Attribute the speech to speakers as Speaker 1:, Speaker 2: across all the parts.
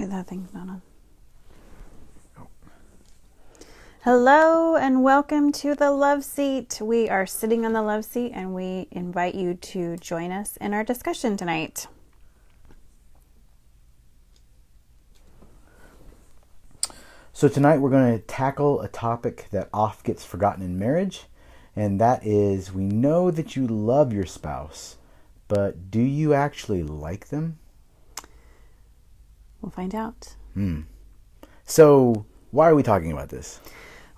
Speaker 1: Wait, that thing's not on. Hello and welcome to the Love Seat. We are sitting on the Love Seat and we invite you to join us in our discussion tonight.
Speaker 2: So tonight we're going to tackle a topic that oft gets forgotten in marriage, and that is, we know that you love your spouse, but do you actually like them?
Speaker 1: We'll find out.
Speaker 2: So why are we talking about this?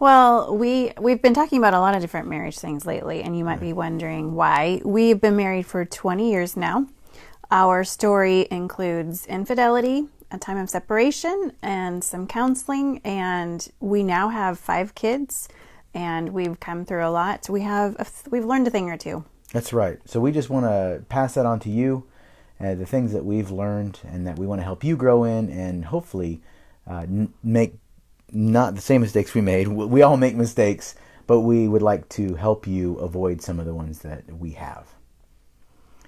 Speaker 1: Well, we've been talking about a lot of different marriage things lately, and you might be wondering why. We've been married for 20 years now. Our story includes infidelity, a time of separation, and some counseling, and we now have 5 kids, and we've come through a lot. We've learned a thing or two.
Speaker 2: That's right. So we just want to pass that on to you, the things that we've learned and that we want to help you grow in, and hopefully make not the same mistakes we made. We all make mistakes, but we would like to help you avoid some of the ones that we have.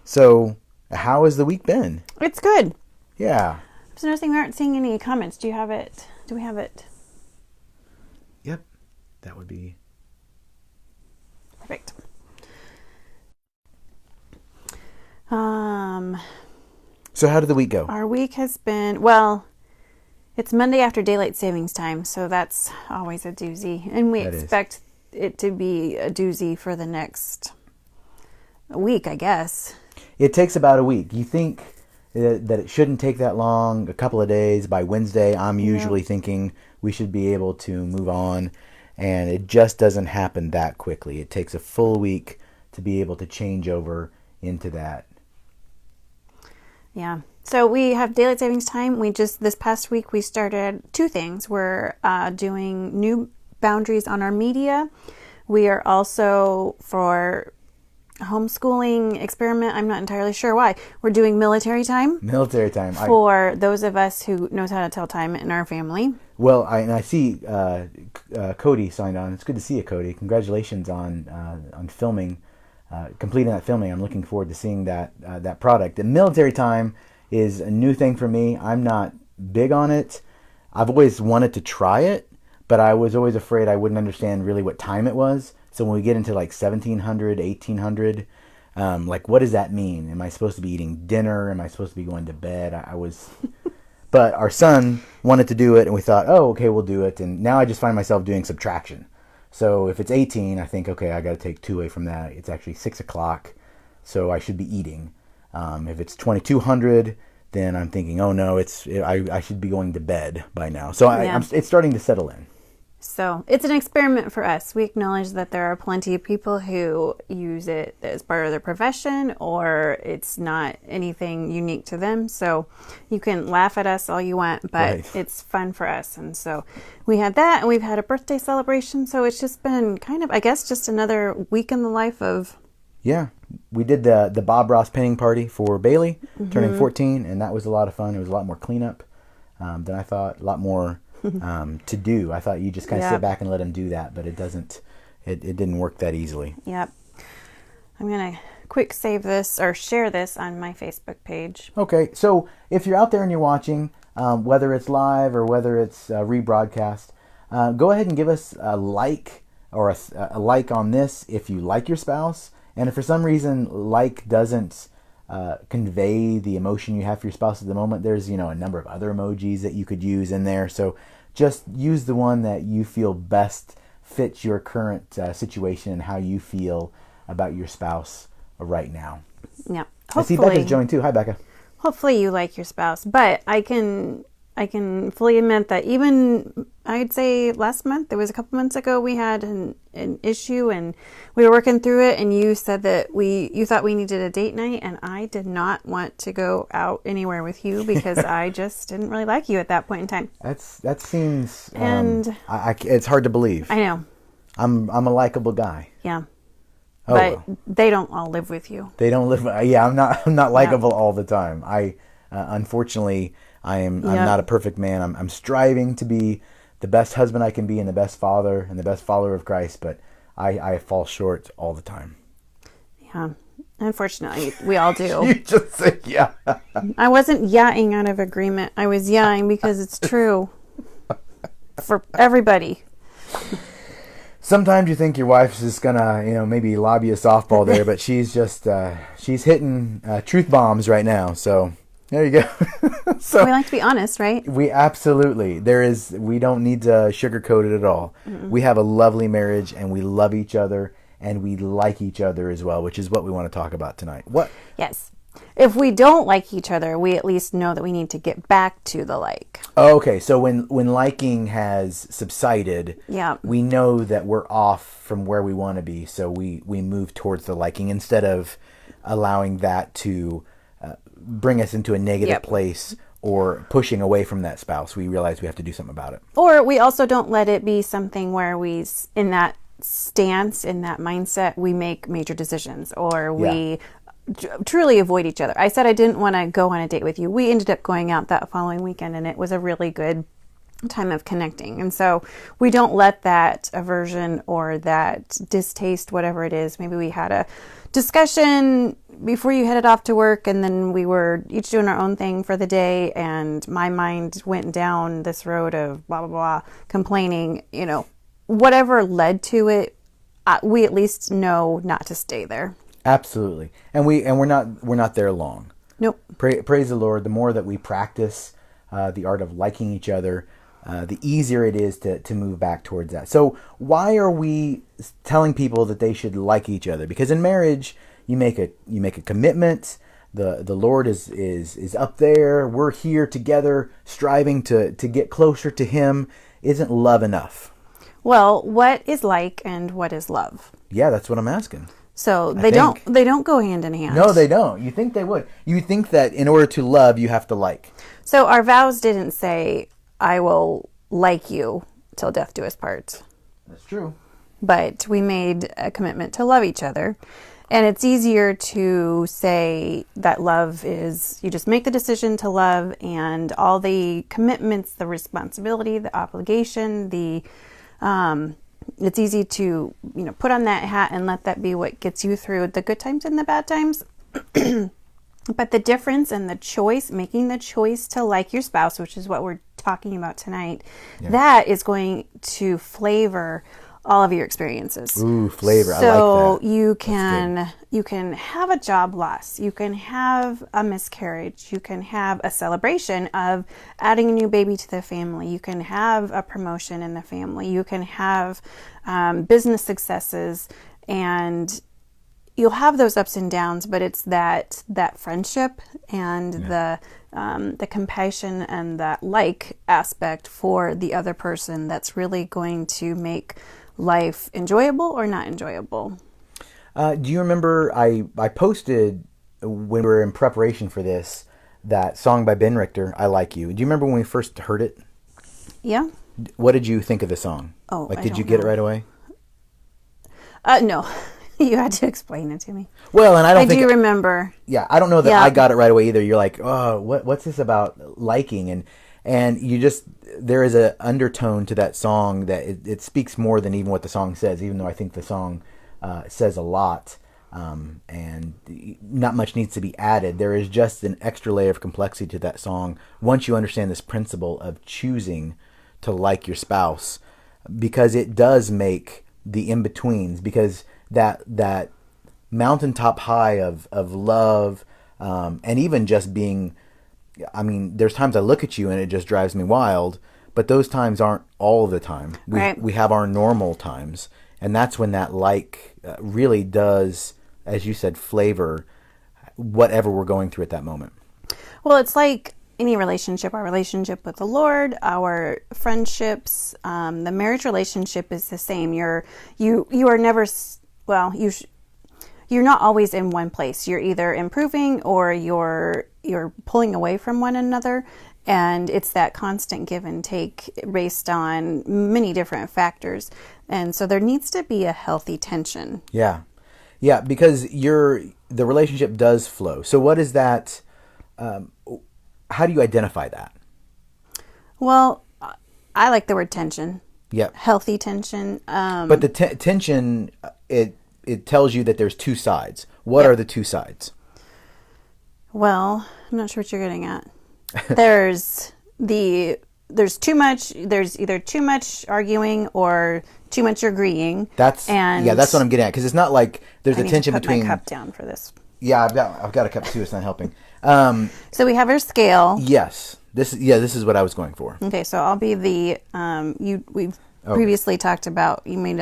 Speaker 2: So, how has the week been?
Speaker 1: It's good.
Speaker 2: Yeah.
Speaker 1: I was noticing we aren't seeing any comments. Do you have it? Do we have it?
Speaker 2: Yep. That would be
Speaker 1: Perfect.
Speaker 2: So how did the week go?
Speaker 1: Our week has been, well, it's Monday after daylight savings time, so that's always a doozy. And we expect it to be a doozy for the next week, I guess.
Speaker 2: It takes about a week. You think that it shouldn't take that long, a couple of days. By Wednesday, I'm usually thinking we should be able to move on, and it just doesn't happen that quickly. It takes a full week to be able to change over into that.
Speaker 1: Yeah. So we have daylight savings time. This past week, we started 2 things. We're doing new boundaries on our media. We are also, for homeschooling experiment, I'm not entirely sure why, we're doing military time.
Speaker 2: Military time.
Speaker 1: For those of us who knows how to tell time in our family.
Speaker 2: Well, I see Cody signed on. It's good to see you, Cody. Congratulations on filming. Completing that filming. I'm looking forward to seeing that product. The military time is a new thing for me. I'm not big on it. I've always wanted to try it, but I was always afraid I wouldn't understand really what time it was. So when we get into like 1700, 1800, like what does that mean? Am I supposed to be eating dinner? Am I supposed to be going to bed? I was... But our son wanted to do it, and we thought, oh, okay, we'll do it. And now I just find myself doing subtraction. So if it's 18, I think, okay, I got to take 2 away from that. It's actually 6 o'clock, so I should be eating. If it's 2200, then I'm thinking, oh no, I should be going to bed by now. So it's starting to settle in.
Speaker 1: So it's an experiment for us. We acknowledge that there are plenty of people who use it as part of their profession, or it's not anything unique to them. So you can laugh at us all you want, but It's fun for us. And so we had that, and we've had a birthday celebration. So it's just been kind of, I guess, just another week in the life of... Yeah.
Speaker 2: We did the Bob Ross painting party for Bailey, turning 14, and that was a lot of fun. It was a lot more cleanup than I thought, a lot more... to do. I thought you just kind of sit back and let him do that, but it didn't work that easily.
Speaker 1: Yep. I'm going to quick save this or share this on my Facebook page.
Speaker 2: Okay, so if you're out there and you're watching, whether it's live or whether it's rebroadcast, go ahead and give us a like or a like on this if you like your spouse. And if for some reason like doesn't convey the emotion you have for your spouse at the moment, there's a number of other emojis that you could use in there. So just use the one that you feel best fits your current situation and how you feel about your spouse right now.
Speaker 1: Yeah.
Speaker 2: I see Becca's joined too. Hi, Becca.
Speaker 1: Hopefully you like your spouse, but I can fully admit that even, I'd say last month, there was a couple months ago, we had an issue and we were working through it, and you said that you thought we needed a date night, and I did not want to go out anywhere with you because I just didn't really like you at that point in time.
Speaker 2: That seems, and it's hard to believe.
Speaker 1: I know.
Speaker 2: I'm a likable guy.
Speaker 1: Yeah.
Speaker 2: Oh,
Speaker 1: but they don't all live with you.
Speaker 2: They don't live. Yeah, I'm not likable all the time. Unfortunately, I'm not a perfect man. I'm striving to be the best husband I can be and the best father and the best follower of Christ, but I fall short all the time.
Speaker 1: Yeah. Unfortunately, we all do.
Speaker 2: You just said yeah.
Speaker 1: I wasn't yahing out of agreement. I was yahing because it's true for everybody.
Speaker 2: Sometimes you think your wife's just gonna, maybe lob you a softball there, but she's just she's hitting truth bombs right now. So there you go. So
Speaker 1: we like to be honest, right?
Speaker 2: we absolutely we don't need to sugarcoat it at all. Mm-mm. We have a lovely marriage, and we love each other, and we like each other as well, which is what we want to talk about tonight. What?
Speaker 1: Yes. If we don't like each other, we at least know that we need to get back to the like.
Speaker 2: Okay, so when liking has subsided,
Speaker 1: yeah,
Speaker 2: we know that we're off from where we want to be, so we move towards the liking instead of allowing that to bring us into a negative place or pushing away from that spouse. We realize we have to do something about it.
Speaker 1: Or we also don't let it be something where we, in that stance, in that mindset, we make major decisions or we truly avoid each other. I said I didn't want to go on a date with you. We ended up going out that following weekend, and it was a really good time of connecting. And so we don't let that aversion or that distaste, whatever it is, maybe we had a discussion before you headed off to work, and then we were each doing our own thing for the day, and my mind went down this road of blah, blah, blah, complaining, whatever led to it, we at least know not to stay there.
Speaker 2: Absolutely. And we're not there long.
Speaker 1: Nope.
Speaker 2: Praise the Lord. The more that we practice the art of liking each other, the easier it is to move back towards that. So why are we telling people that they should like each other? Because in marriage, you make a commitment. The Lord is up there. We're here together, striving to get closer to Him. Isn't love enough?
Speaker 1: Well, what is like and what is love?
Speaker 2: Yeah, that's what I'm asking.
Speaker 1: So they don't go hand in hand.
Speaker 2: No, they don't. You think they would. You think that in order to love, you have to like.
Speaker 1: So our vows didn't say, I will like you till death do us part.
Speaker 2: That's true.
Speaker 1: But we made a commitment to love each other. And it's easier to say that love is, you just make the decision to love, and all the commitments, the responsibility, the obligation, it's easy to, put on that hat and let that be what gets you through the good times and the bad times. But the difference and the choice, making the choice to like your spouse, which is what we're talking about tonight, that is going to flavor all of your experiences.
Speaker 2: Ooh, flavor.
Speaker 1: So
Speaker 2: I like that.
Speaker 1: you can have a job loss, you can have a miscarriage, you can have a celebration of adding a new baby to the family, you can have a promotion in the family, you can have business successes, and you'll have those ups and downs. But it's that friendship and the compassion and that like aspect for the other person that's really going to make life enjoyable or not enjoyable.
Speaker 2: Do you remember I posted when we were in preparation for this that song by Ben Richter, I Like You. Do you remember when we first heard it?
Speaker 1: Yeah.
Speaker 2: What did you think of the song?
Speaker 1: Oh,
Speaker 2: did you get it right away?
Speaker 1: No. You had to explain it to me.
Speaker 2: Well, and I
Speaker 1: do remember.
Speaker 2: Yeah, I don't know that I got it right away either. You're like, oh, what's this about liking? And you just, there is an undertone to that song that it speaks more than even what the song says, even though I think the song says a lot, and not much needs to be added. There is just an extra layer of complexity to that song once you understand this principle of choosing to like your spouse, because it does make the in-betweens, because that mountaintop high of love, and even just being, there's times I look at you and it just drives me wild, but those times aren't all the time. We have our normal times, and that's when that really does, as you said, flavor whatever we're going through at that moment. Well,
Speaker 1: it's like any relationship, our relationship with the Lord, our friendships, the marriage relationship is the same. You are never, you're not always in one place. You're either improving or you're pulling away from one another. And it's that constant give and take based on many different factors. And so there needs to be a healthy tension.
Speaker 2: Yeah. Yeah, because the relationship does flow. So what is that? How do you identify that?
Speaker 1: Well, I like the word tension.
Speaker 2: Yeah.
Speaker 1: Healthy tension.
Speaker 2: But the tension, it tells you that there's two sides. What are the two sides?
Speaker 1: Well, I'm not sure what you're getting at. There's either too much arguing or too much agreeing.
Speaker 2: That's what I'm getting at, because it's not like there's a tension between.
Speaker 1: I need to put my cup down for this.
Speaker 2: Yeah, I've got a cup too. It's not helping.
Speaker 1: So we have our scale.
Speaker 2: Yes, this is what I was going for.
Speaker 1: Okay, so I'll be the we've previously talked about, you made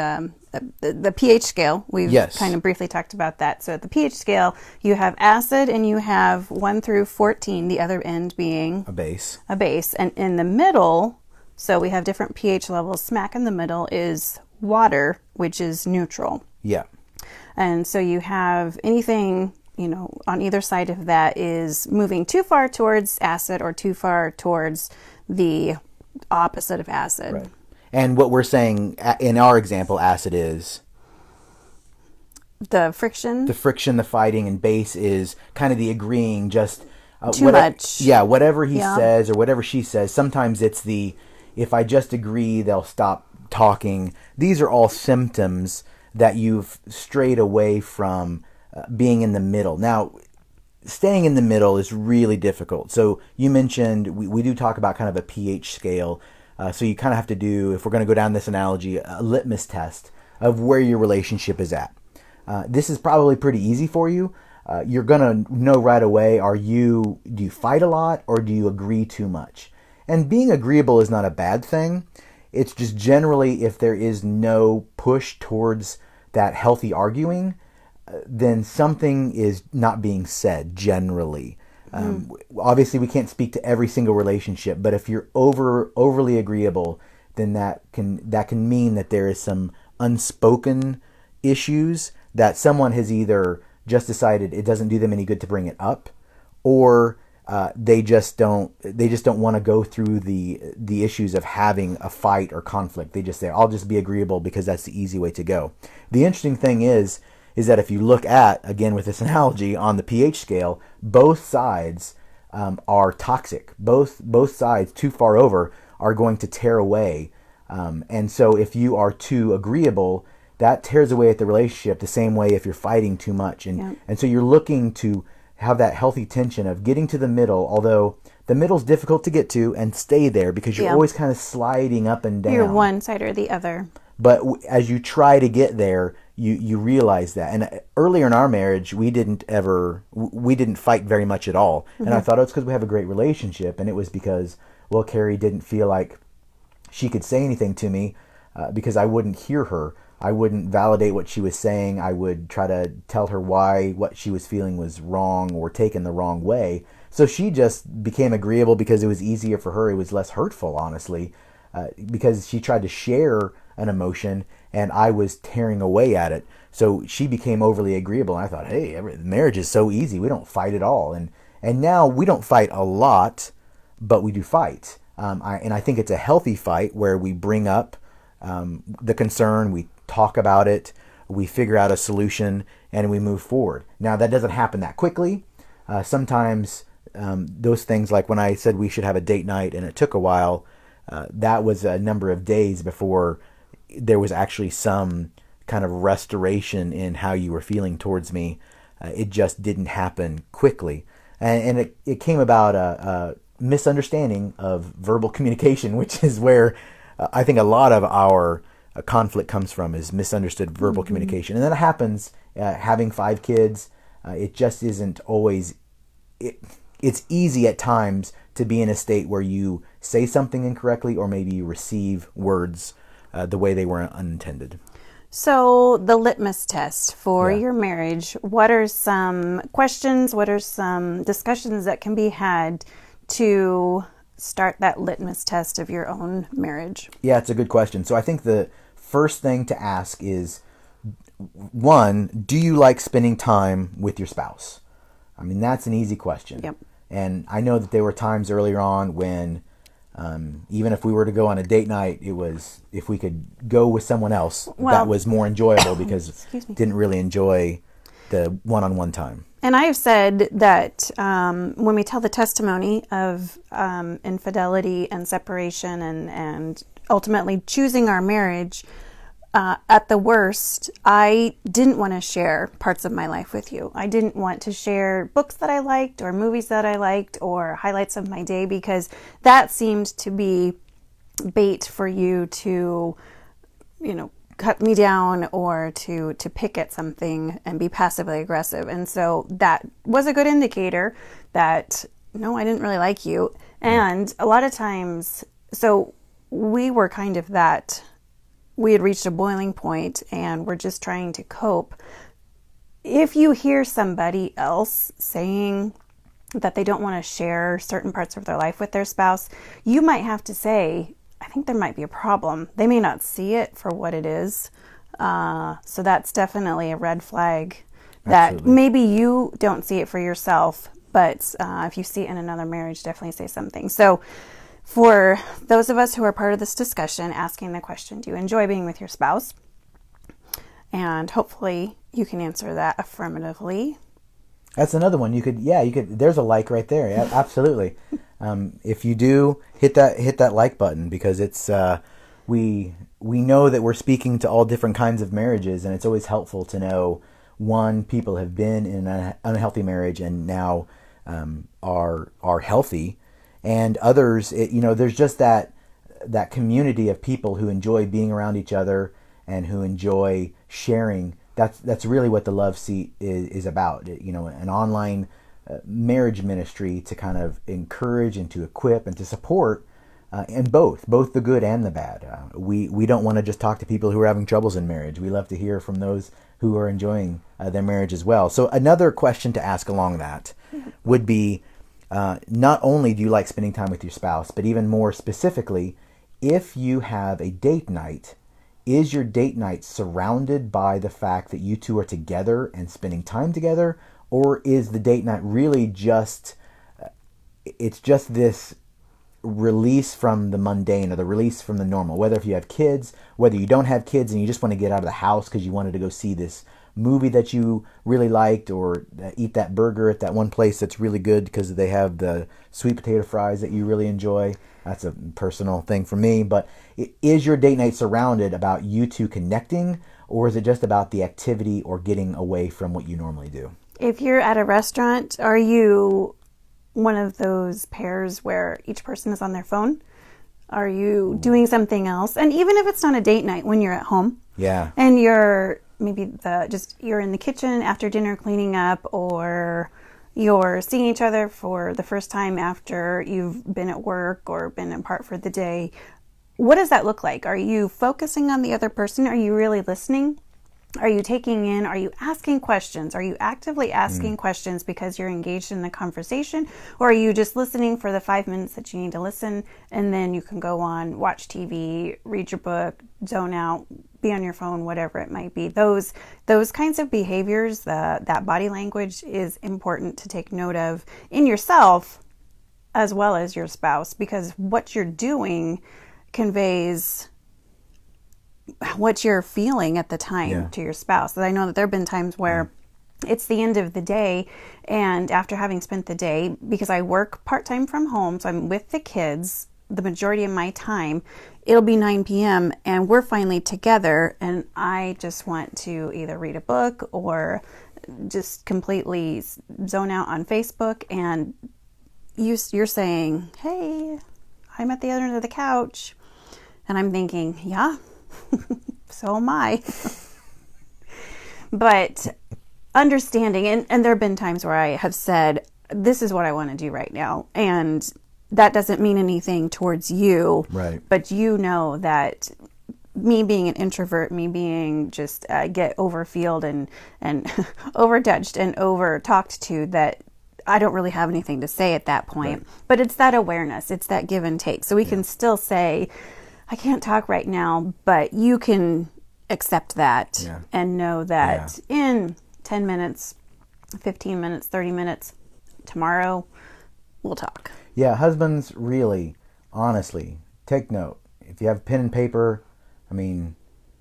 Speaker 1: the pH scale. We've kind of briefly talked about that. So at the pH scale, you have acid and you have 1 through 14, the other end being
Speaker 2: a base. And
Speaker 1: in the middle, so we have different pH levels. Smack in the middle is water, which is neutral.
Speaker 2: Yeah.
Speaker 1: And so you have anything, on either side of that is moving too far towards acid or too far towards the opposite of acid.
Speaker 2: Right. And what we're saying in our example, acid is?
Speaker 1: The friction.
Speaker 2: The friction, the fighting, and base is kind of the agreeing, just...
Speaker 1: too much.
Speaker 2: Yeah, whatever he says or whatever she says. Sometimes it's if I just agree, they'll stop talking. These are all symptoms that you've strayed away from being in the middle. Now, staying in the middle is really difficult. So you mentioned, we do talk about kind of a pH scale. So you kind of have to do, if we're going to go down this analogy, a litmus test of where your relationship is at. This is probably pretty easy for you. You're going to know right away, do you fight a lot or do you agree too much? And being agreeable is not a bad thing. It's just generally, if there is no push towards that healthy arguing, then something is not being said generally. Obviously, we can't speak to every single relationship, but if you're overly agreeable, then that can mean that there is some unspoken issues that someone has either just decided it doesn't do them any good to bring it up, or they just don't want to go through the issues of having a fight or conflict. They just say, I'll just be agreeable because that's the easy way to go. The interesting thing is that if you look at, again with this analogy, on the pH scale, both sides are toxic. Both sides, too far over, are going to tear away. And so if you are too agreeable, that tears away at the relationship the same way if you're fighting too much. And so you're looking to have that healthy tension of getting to the middle, although the middle's difficult to get to, and stay there because you're always kind of sliding up and down.
Speaker 1: You're one side or the other.
Speaker 2: But as you try to get there, you realize that. And earlier in our marriage, we didn't fight very much at all. And I thought, it's because we have a great relationship. And it was because, Kerry didn't feel like she could say anything to me because I wouldn't hear her. I wouldn't validate what she was saying. I would try to tell her why what she was feeling was wrong or taken the wrong way. So she just became agreeable because it was easier for her. It was less hurtful, honestly, because she tried to share an emotion and I was tearing away at it. So she became overly agreeable. And I thought, hey, marriage is so easy. We don't fight at all. And now we don't fight a lot, but we do fight. And I think it's a healthy fight where we bring up the concern, we talk about it, we figure out a solution, and we move forward. Now, that doesn't happen that quickly. Sometimes those things, like when I said we should have a date night and it took a while, that was a number of days before there was actually some kind of restoration in how you were feeling towards me. It just didn't happen quickly. And it came about a misunderstanding of verbal communication, which is where I think a lot of our conflict comes from, is misunderstood verbal communication. And that happens having 5 kids. It just isn't always... It's easy at times to be in a state where you say something incorrectly or maybe you receive words the way they were unintended.
Speaker 1: So the litmus test for your marriage, what are some questions, what are some discussions that can be had to start that litmus test of your own marriage? Yeah,
Speaker 2: it's a good question. So I think the first thing to ask is, 1, do you like spending time with your spouse? I mean, that's an easy question.
Speaker 1: Yep.
Speaker 2: And I know that there were times earlier on when even if we were to go on a date night, it was, if we could go with someone else, that was more enjoyable because didn't really enjoy the one-on-one time.
Speaker 1: And I have said that when we tell the testimony of infidelity and separation and ultimately choosing our marriage, at the worst, I didn't want to share parts of my life with you. I didn't want to share books that I liked or movies that I liked or highlights of my day, because that seemed to be bait for you to, cut me down or to pick at something and be passively aggressive. And so that was a good indicator that, no, I didn't really like you. And a lot of times, so we were kind of that, we had reached a boiling point and we're just trying to cope. If you hear somebody else saying that they don't want to share certain parts of their life with their spouse, you might have to say, I think there might be a problem. They may not see it for what it is. So that's definitely a red flag that
Speaker 2: Absolutely.
Speaker 1: maybe you don't see it for yourself, but if you see it in another marriage, definitely say something. So for those of us who are part of this discussion, asking the question, do you enjoy being with your spouse? And hopefully you can answer that affirmatively.
Speaker 2: That's another one. You could, there's a like right there. Yeah, absolutely. If you do, hit that like button, because it's, we know that we're speaking to all different kinds of marriages, and it's always helpful to know, one, people have been in an unhealthy marriage and now are healthy, and others, there's just that community of people who enjoy being around each other and who enjoy sharing. That's really what the Love Seat is about. An online marriage ministry to kind of encourage and to equip and to support, and both the good and the bad. We don't want to just talk to people who are having troubles in marriage. We love to hear from those who are enjoying their marriage as well. So another question to ask along that would be, not only do you like spending time with your spouse, but even more specifically, if you have a date night, is your date night surrounded by the fact that you two are together and spending time together? Or is the date night really just this release from the mundane, or the release from the normal? Whether if you have kids, whether you don't have kids and you just want to get out of the house because you wanted to go see this movie that you really liked, or eat that burger at that one place that's really good because they have the sweet potato fries that you really enjoy. That's a personal thing for me. But is your date night surrounded about you two connecting, or is it just about the activity or getting away from what you normally do?
Speaker 1: If you're at a restaurant, are you one of those pairs where each person is on their phone? Are you doing something else? And even if it's not a date night, when you're at home,
Speaker 2: yeah,
Speaker 1: and you're maybe you're in the kitchen after dinner cleaning up, or you're seeing each other for the first time after you've been at work or been apart for the day, what does that look like? Are you focusing on the other person? Are you really listening? Are you taking in? Are you asking questions? Are you actively asking questions because you're engaged in the conversation? Or are you just listening for the 5 minutes that you need to listen, and then you can go on, watch TV, read your book, zone out, be on your phone, whatever it might be. Those kinds of behaviors, that body language is important to take note of in yourself as well as your spouse, because what you're doing conveys what you're feeling at the time to your spouse. And I know that there have been times where it's the end of the day, and after having spent the day, because I work part-time from home, so I'm with the kids the majority of my time, it'll be 9 p.m. and we're finally together, and I just want to either read a book or just completely zone out on Facebook, and you're saying, hey, I'm at the other end of the couch, and I'm thinking, yeah, so am I. But understanding, and there have been times where I have said, this is what I want to do right now, and that doesn't mean anything towards you,
Speaker 2: right?
Speaker 1: But you know that me being an introvert, me being just get overfilled and overtouched and over talked to, that I don't really have anything to say at that point. Right. But it's that awareness, it's that give and take. So we can still say, I can't talk right now, but you can accept that and know that in 10 minutes, 15 minutes, 30 minutes, tomorrow, we'll talk.
Speaker 2: Yeah, husbands, really, honestly, take note. If you have pen and paper, I mean,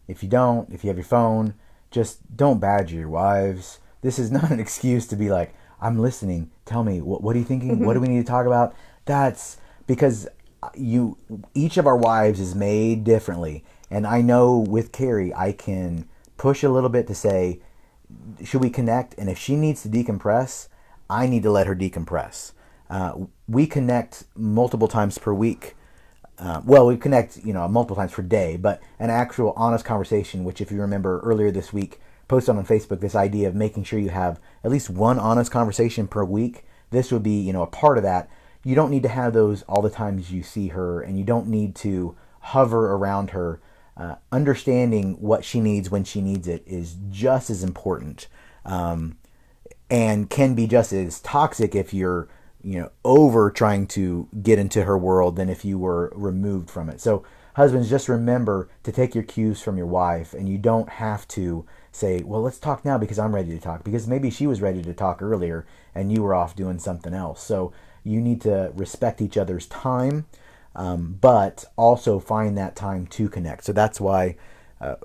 Speaker 2: if you don't, if you have your phone, just don't badger your wives. This is not an excuse to be like, I'm listening. Tell me, what are you thinking? What do we need to talk about? That's because each of our wives is made differently. And I know with Kerry, I can push a little bit to say, should we connect? And if she needs to decompress, I need to let her decompress. We connect multiple times per week. We connect, multiple times per day, but an actual honest conversation, which if you remember earlier this week, posted on Facebook this idea of making sure you have at least one honest conversation per week. This would be, a part of that. You don't need to have those all the times you see her, and you don't need to hover around her. Understanding what she needs when she needs it is just as important, and can be just as toxic if you're, over trying to get into her world than if you were removed from it. So husbands, just remember to take your cues from your wife, and you don't have to say, well, let's talk now because I'm ready to talk, because maybe she was ready to talk earlier and you were off doing something else. So you need to respect each other's time, but also find that time to connect. So that's why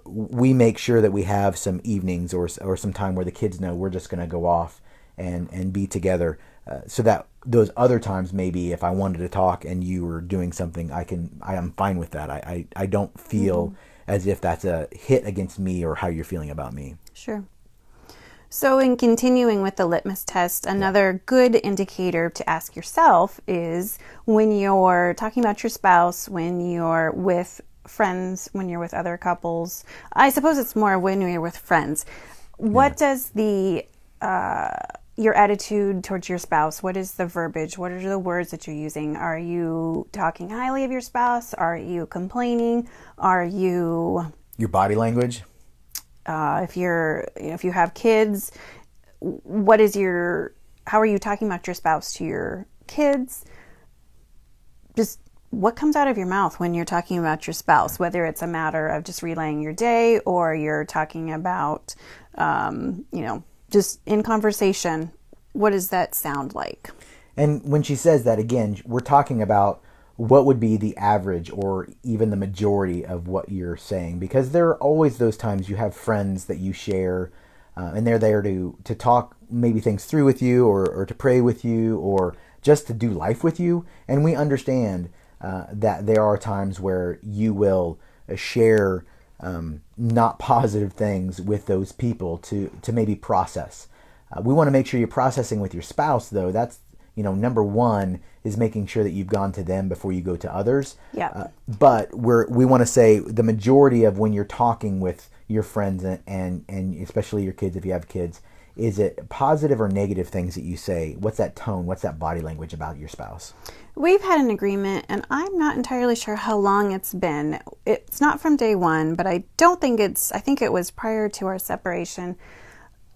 Speaker 2: we make sure that we have some evenings or some time where the kids know we're just going to go off and be together, so that those other times, maybe if I wanted to talk and you were doing something, I am fine with that. I don't feel as if that's a hit against me or how you're feeling about me.
Speaker 1: Sure. So in continuing with the litmus test, another good indicator to ask yourself is when you're talking about your spouse, when you're with friends, when you're with other couples. I suppose it's more when you're with friends. What does your attitude towards your spouse, what is the verbiage? What are the words that you're using? Are you talking highly of your spouse? Are you complaining? Are you...
Speaker 2: Your body language?
Speaker 1: If you have kids, how are you talking about your spouse to your kids? Just what comes out of your mouth when you're talking about your spouse, whether it's a matter of just relaying your day or you're talking about, just in conversation, what does that sound like?
Speaker 2: And when she says that, again, we're talking about what would be the average or even the majority of what you're saying, because there are always those times you have friends that you share, and they're there to talk maybe things through with you, or to pray with you, or just to do life with you. And we understand that there are times where you will share not positive things with those people to maybe process. We want to make sure you're processing with your spouse, though. That's, number one is making sure that you've gone to them before you go to others.
Speaker 1: Yeah.
Speaker 2: But we want to say the majority of when you're talking with your friends and especially your kids, if you have kids, is it positive or negative things that you say? What's that tone? What's that body language about your spouse?
Speaker 1: We've had an agreement, and I'm not entirely sure how long it's been. It's not from day one, but I think it was prior to our separation.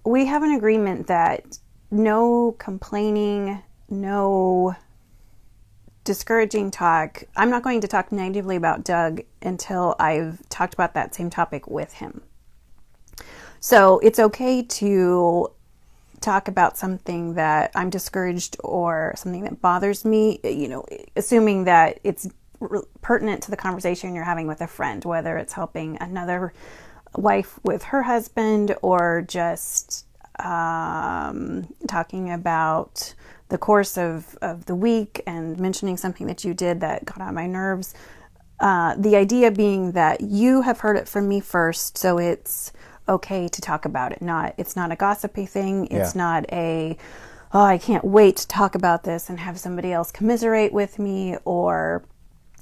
Speaker 1: We have an agreement that no complaining, no discouraging talk. I'm not going to talk negatively about Doug until I've talked about that same topic with him. So it's okay to talk about something that I'm discouraged or something that bothers me, assuming that it's pertinent to the conversation you're having with a friend, whether it's helping another wife with her husband or just talking about the course of the week and mentioning something that you did that got on my nerves. The idea being that you have heard it from me first, so it's okay to talk about it. It's not a gossipy thing. It's not I can't wait to talk about this and have somebody else commiserate with me or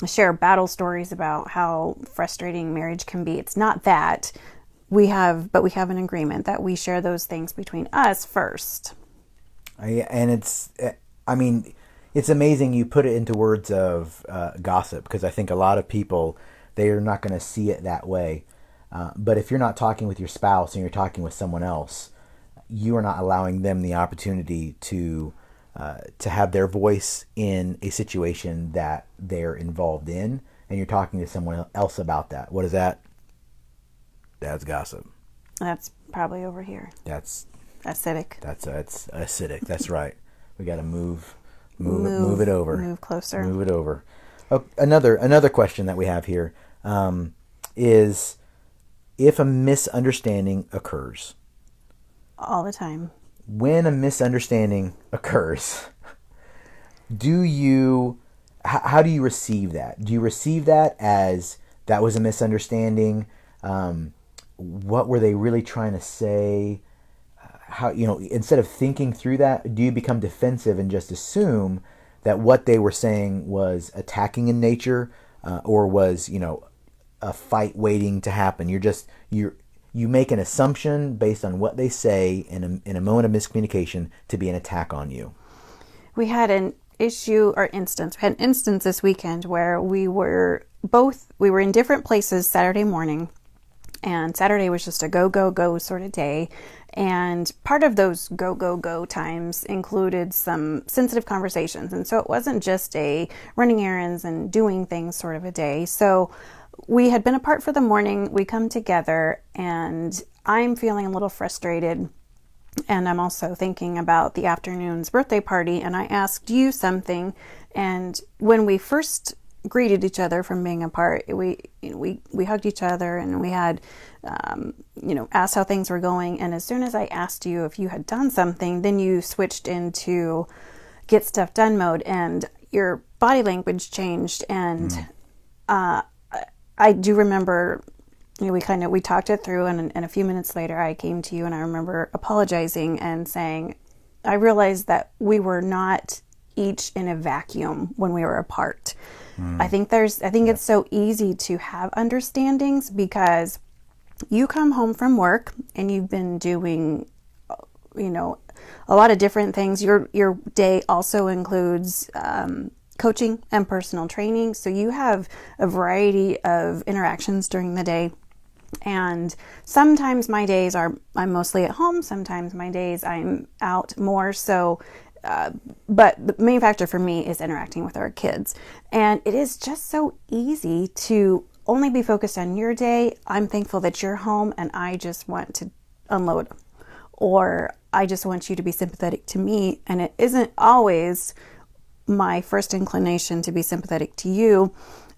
Speaker 1: share battle stories about how frustrating marriage can be. It's not that. But we have an agreement that we share those things between us first.
Speaker 2: And it's amazing you put it into words of gossip, because I think a lot of people, they are not going to see it that way. But if you're not talking with your spouse and you're talking with someone else, you are not allowing them the opportunity to have their voice in a situation that they're involved in, and you're talking to someone else about that. What is that? That's gossip.
Speaker 1: That's probably over here.
Speaker 2: That's
Speaker 1: acidic.
Speaker 2: That's acidic. That's right. We got to move it over.
Speaker 1: Move closer.
Speaker 2: Move it over. Oh, another question that we have here is, if a misunderstanding occurs.
Speaker 1: All the time.
Speaker 2: When a misunderstanding occurs, do you how do you receive that? Do you receive that as that was a misunderstanding? What were they really trying to say? How, instead of thinking through that, do you become defensive and just assume that what they were saying was attacking in nature, or was, a fight waiting to happen? You make an assumption based on what they say in a moment of miscommunication to be an attack on you.
Speaker 1: We had an instance this weekend where we were in different places Saturday morning, and Saturday was just a go, go, go sort of day. And part of those go, go, go times included some sensitive conversations. And so it wasn't just a running errands and doing things sort of a day. So we had been apart for the morning. We come together and I'm feeling a little frustrated. And I'm also thinking about the afternoon's birthday party. And I asked you something. And when we first greeted each other from being apart, we hugged each other, and we had asked how things were going. And as soon as I asked you if you had done something, then you switched into get stuff done mode, and your body language changed. And I do remember, we talked it through, and a few minutes later I came to you, and I remember apologizing and saying, I realized that we were not each in a vacuum when we were apart. I think it's so easy to have understandings because you come home from work and you've been doing, a lot of different things. Your day also includes coaching and personal training. So you have a variety of interactions during the day. And sometimes my days I'm mostly at home. Sometimes my days I'm out more. So but the main factor for me is interacting with our kids. And it is just so easy to only be focused on your day. I'm thankful that you're home and I just want to unload. Or I just want you to be sympathetic to me. And it isn't always my first inclination to be sympathetic to you.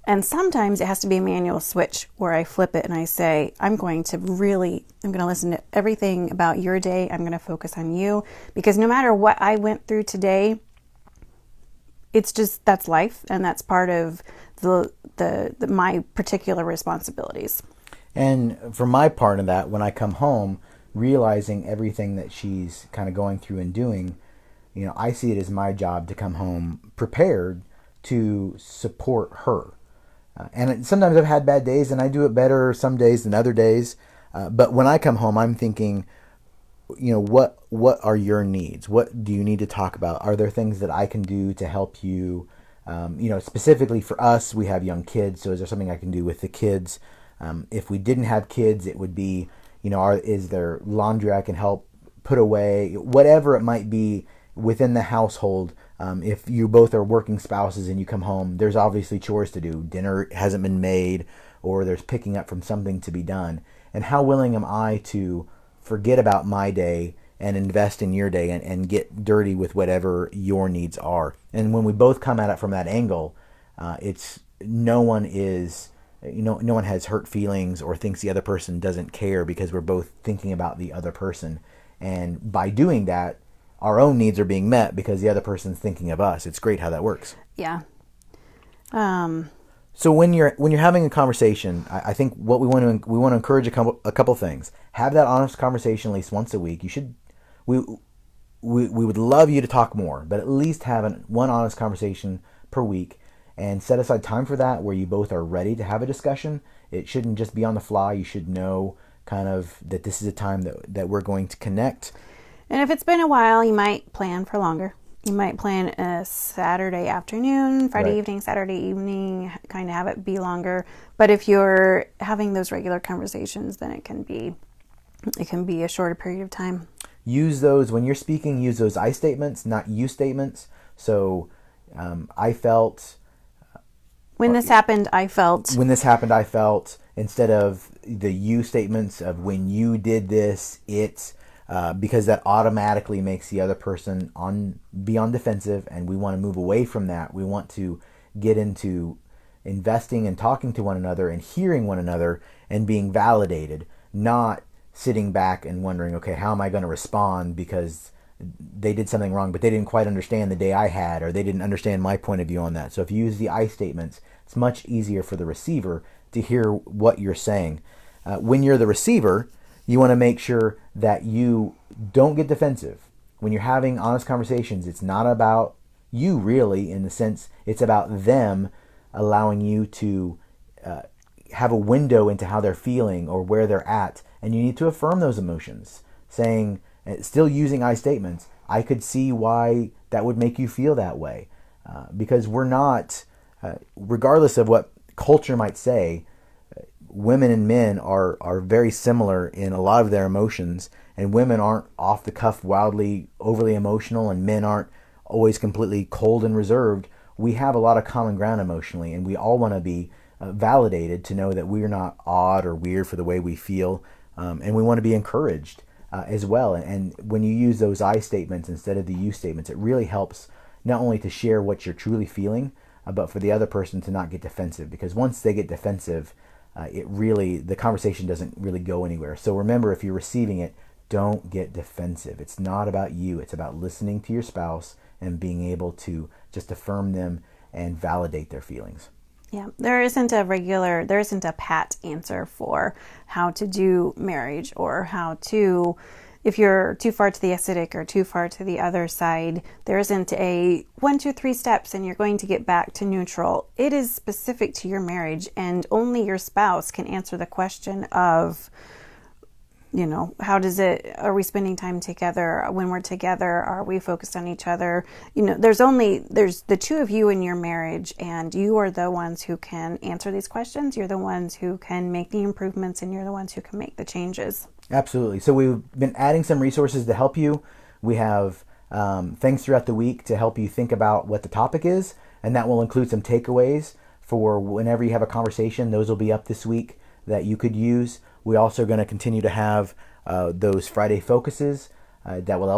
Speaker 1: And sometimes it has to be a manual switch where I flip it and I say, I'm going to listen to everything about your day. I'm going to focus on you, because no matter what I went through today, that's life. And that's part of my particular responsibilities.
Speaker 2: And for my part of that, when I come home, realizing everything that she's kind of going through and doing, I see it as my job to come home prepared to support her. And sometimes I've had bad days and I do it better some days than other days. But when I come home, I'm thinking, what are your needs? What do you need to talk about? Are there things that I can do to help you? Specifically for us, we have young kids. So is there something I can do with the kids? If we didn't have kids, it would be, is there laundry I can help put away? Whatever it might be within the household. If you both are working spouses and you come home, there's obviously chores to do. Dinner hasn't been made, or there's picking up from something to be done. And how willing am I to forget about my day and invest in your day and get dirty with whatever your needs are? And when we both come at it from that angle, no one has hurt feelings or thinks the other person doesn't care, because we're both thinking about the other person. And by doing that, our own needs are being met because the other person's thinking of us. It's great how that works.
Speaker 1: Yeah.
Speaker 2: So when you're having a conversation, I think what we want to encourage a couple things. Have that honest conversation at least once a week. We would love you to talk more, but at least have one honest conversation per week, and set aside time for that where you both are ready to have a discussion. It shouldn't just be on the fly. You should know kind of that this is a time that we're going to connect.
Speaker 1: And if it's been a while, you might plan for longer. You might plan a Saturday afternoon, Friday evening, Saturday evening, kind of have it be longer. But if you're having those regular conversations, then it can be a shorter period of time.
Speaker 2: Use those, when you're speaking, use those I statements, not you statements. So I felt.
Speaker 1: When this happened, I felt.
Speaker 2: When this happened, I felt, instead of the you statements of when you did this, it's. Because that automatically makes the other person be on defensive, and we want to move away from that. We want to get into investing and talking to one another and hearing one another and being validated, not sitting back and wondering, okay, how am I going to respond because they did something wrong, but they didn't quite understand the day I had, or they didn't understand my point of view on that. So if you use the I statements, it's much easier for the receiver to hear what you're saying. When you're the receiver, you want to make sure that you don't get defensive. When you're having honest conversations, it's not about you really, in the sense it's about them allowing you to have a window into how they're feeling or where they're at, and you need to affirm those emotions, saying, still using I statements, I could see why that would make you feel that way. Because we're not, regardless of what culture might say, women and men are very similar in a lot of their emotions, and women aren't off the cuff wildly overly emotional, and men aren't always completely cold and reserved. We have a lot of common ground emotionally, and we all want to be validated to know that we're not odd or weird for the way we feel, and we want to be encouraged as well. And when you use those I statements instead of the you statements, it really helps not only to share what you're truly feeling, but for the other person to not get defensive, because once they get defensive, the conversation doesn't really go anywhere. So remember, if you're receiving it, don't get defensive. It's not about you. It's about listening to your spouse and being able to just affirm them and validate their feelings.
Speaker 1: Yeah, there isn't a pat answer for how to do marriage, or how to, if you're too far to the acidic or too far to the other side. There isn't a 1, 2, 3 steps and you're going to get back to neutral. It is specific to your marriage, and only your spouse can answer the question of, are we spending time together? When we're together, are we focused on each other? There's the two of you in your marriage, and you are the ones who can answer these questions. You're the ones who can make the improvements, and you're the ones who can make the changes.
Speaker 2: Absolutely. So we've been adding some resources to help you. We have things throughout the week to help you think about what the topic is, and that will include some takeaways for whenever you have a conversation. Those will be up this week that you could use. We're also going to continue to have those Friday focuses that will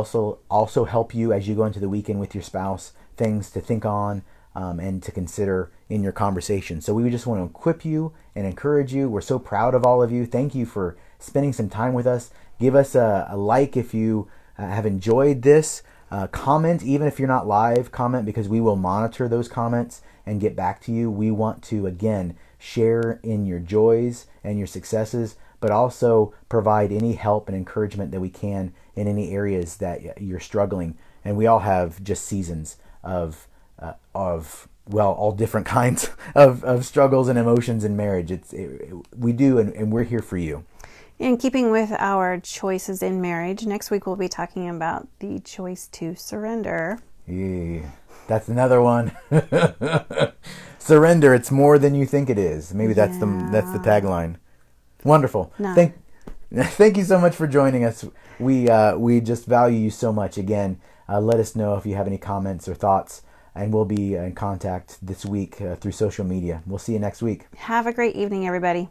Speaker 2: also help you as you go into the weekend with your spouse, things to think on and to consider in your conversation. So we just want to equip you and encourage you. We're so proud of all of you. Thank you for spending some time with us. Give us a like if you have enjoyed this. Comment, even if you're not live, comment, because we will monitor those comments and get back to you. We want to, again, share in your joys and your successes, but also provide any help and encouragement that we can in any areas that you're struggling. And we all have just seasons of all different kinds of struggles and emotions in marriage. We do, and we're here for you.
Speaker 1: In keeping with our choices in marriage, next week we'll be talking about the choice to surrender.
Speaker 2: Yeah, that's another one. Surrender, it's more than you think it is. Maybe that's the tagline. Wonderful. No. Thank you so much for joining us. We just value you so much. Again, let us know if you have any comments or thoughts, and we'll be in contact this week through social media. We'll see you next week.
Speaker 1: Have a great evening, everybody.